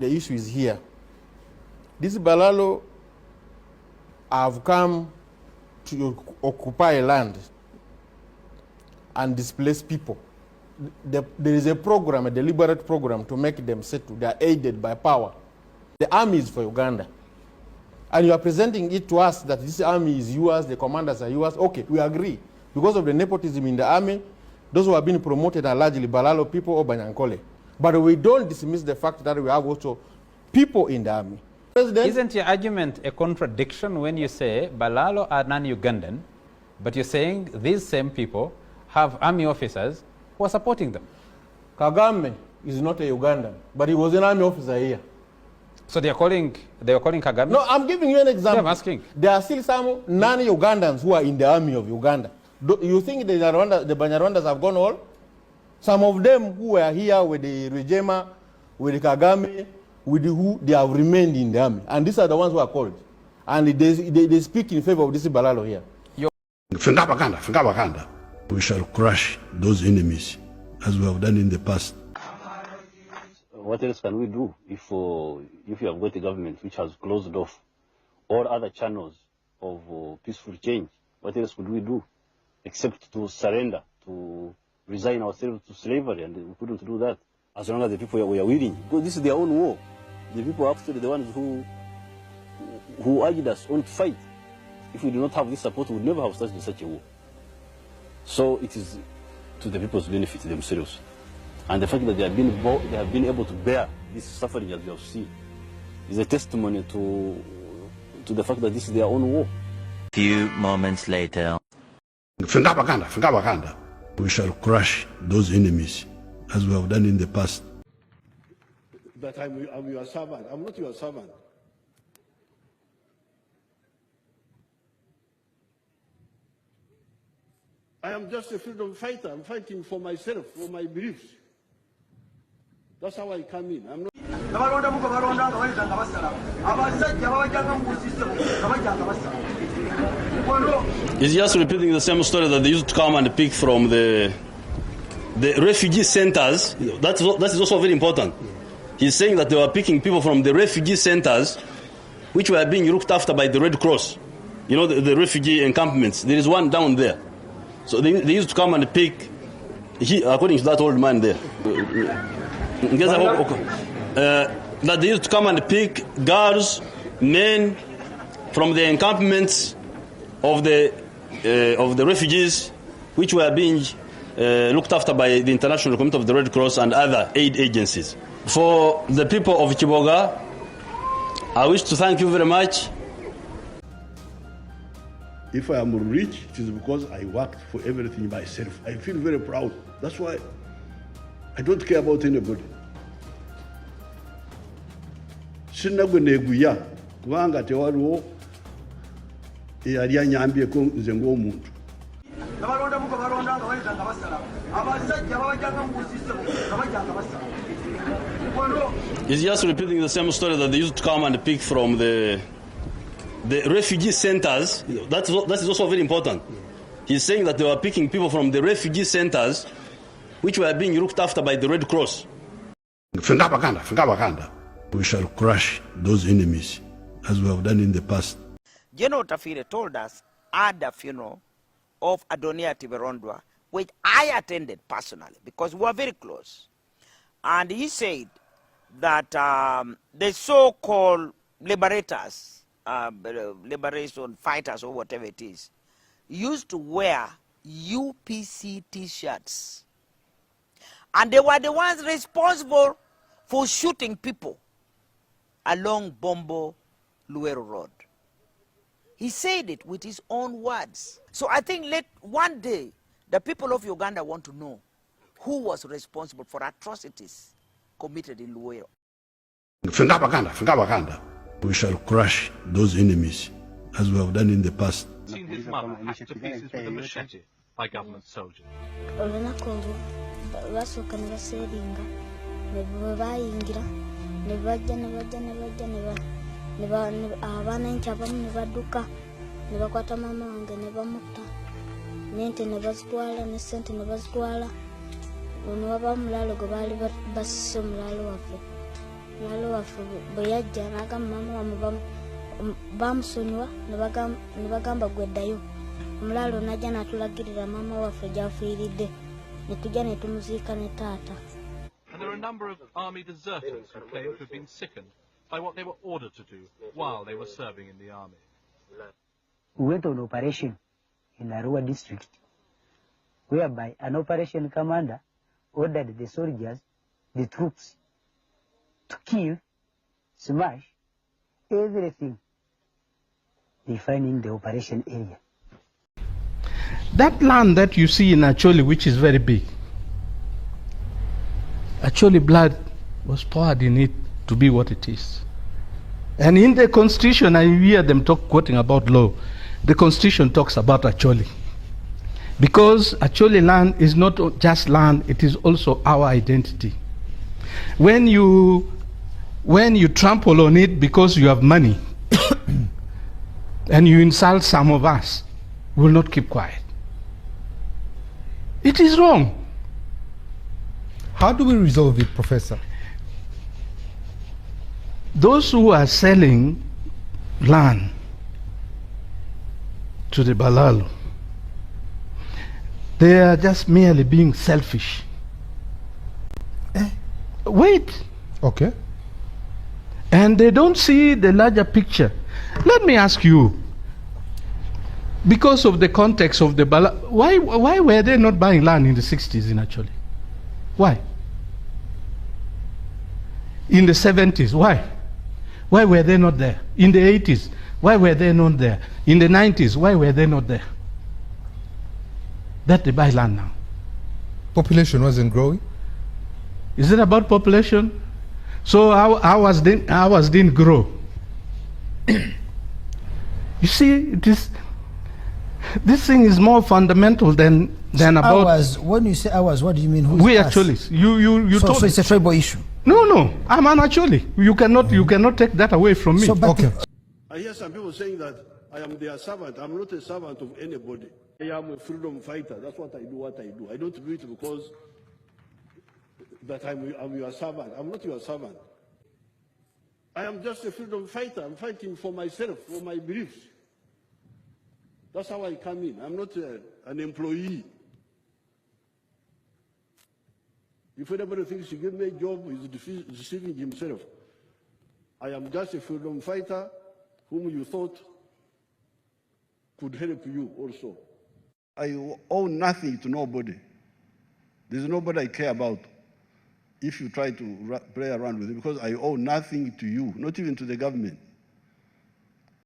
The issue is here. These Balalo have come to occupy land and displace people. There is a program, a deliberate program to make them settle. They are aided by power. The army is for Uganda. And you are presenting it to us that this army is yours, the commanders are yours. Okay, we agree. Because of the nepotism in the army, those who have been promoted are largely Balalo people or Banyankole. But we don't dismiss the fact that we have also people in the army. Isn't your argument a contradiction when you say Balalo are non-Ugandan, but you're saying these same people have army officers who are supporting them? Kagame is not a Ugandan, but he was an army officer here. So they were calling Kagame? No, I'm giving you an example. I'm asking. There are still some non-Ugandans who are in the army of Uganda. You think the Banyarwandas have gone all? Some of them who were here with the Rwejema, with the Kagame, with the who, they have remained in the army. And these are the ones who are called. And they speak in favor of this Balalo here. We shall crush those enemies as we have done in the past. What else can we do if you have got a government which has closed off all other channels of peaceful change? What else could we do except to surrender, to resign ourselves to slavery? And we couldn't do that as long as the people were willing. Because this is their own war. The people are actually the ones who urged us on to fight. If we do not have this support, we would never have started such a war. So it is to the people's benefit themselves. And the fact that they have been able to bear this suffering as you have seen is a testimony to the fact that this is their own war. Few moments later. We shall crush those enemies as we have done in the past. That I'm your servant. I'm not your servant. I am just a freedom fighter. I'm fighting for myself, for my beliefs. That's how I come in. I'm not. He's just repeating the same story that they used to come and pick from the refugee centers. That is also very important. He's saying that they were picking people from the refugee centers, which were being looked after by the Red Cross. You know, the refugee encampments. There is one down there. So they used to come and pick, according to that old man there, that they used to come and pick girls, men from the encampments of the refugees, which were being looked after by the International Committee of the Red Cross and other aid agencies. For the people of Kiboga, I wish to thank you very much. If I am rich, it is because I worked for everything myself. I feel very proud. That's why I don't care about anybody. Sinaguneguya kubanga tewaliwo eyali anyambyeko nze ng'omuntu. He's just repeating the same story that they used to come and pick from the refugee centers. That is also very important. He's saying that they were picking people from the refugee centers, which were being looked after by the Red Cross. We shall crush those enemies as we have done in the past. General Tafire told us at the funeral of Adonia Tiberondwa, which I attended personally because we were very close. And he said that the so-called liberators, liberation fighters or whatever it is, used to wear UPC t-shirts. And they were the ones responsible for shooting people along Bombo Luero Road. He said it with his own words. So I think one day the people of Uganda want to know who was responsible for atrocities committed in Luero. We shall crush those enemies as we have done in the past. Seen his mother hacked to pieces with a machete by government soldiers. Nebakwata mama wange nebamutta nente nebazitwala ne sente nebazitwala ono waba mulalo gwe baali basise mulalo waffe Omulaalo waffe bwe yajja n'agamba maama wamwe bamusonyiwa ne bagamba gweddayo. Omulaalo n'ajja n'atulagirira maama waffe gy'afiiridde ne tujja ne tumuziika ne taata. And there are a number of army deserters who claim to have been sickened by what they were ordered to do while they were serving in the army. We went on operation in Arua district, whereby an operation commander ordered the soldiers, the troops, to kill, smash everything they find in the operation area. That land that you see in Acholi, which is very big, Acholi blood was poured in it to be what it is. And in the constitution, I hear them quoting about law. The constitution talks about Acholi. Because Acholi land is not just land, it is also our identity. When you trample on it because you have money and you insult some of us, we will not keep quiet. It is wrong. How do we resolve it, Professor? Those who are selling land to the Balalo, they are just merely being selfish. Wait. Okay. And they don't see the larger picture. Let me ask you, because of the context of the Balalo, why were they not buying land in the 60s in Acholi? Why? In the 70s, why? Why were they not there? In the 80s, why were they not there? In the 90s, why were they not there? That they buy land now. Population wasn't growing? Is it about population? So ours didn't grow. You see, this thing is more fundamental than about ours. When you say ours, what do you mean? Who's we us? actually. You so it's a tribal issue. No, I'm an actually. You cannot take that away from me. So, okay. I hear some people saying that I am their servant. I'm not a servant of anybody. I am a freedom fighter. That's what I do. I don't do it because that I'm your servant. I'm not your servant. I am just a freedom fighter. I'm fighting for myself, for my beliefs. That's how I come in. I'm not an employee. If anybody thinks he give me a job, he's deceiving himself. I am just a freedom fighter whom you thought could help you also. I owe nothing to nobody. There's nobody I care about if you try to play around with it, because I owe nothing to you, not even to the government.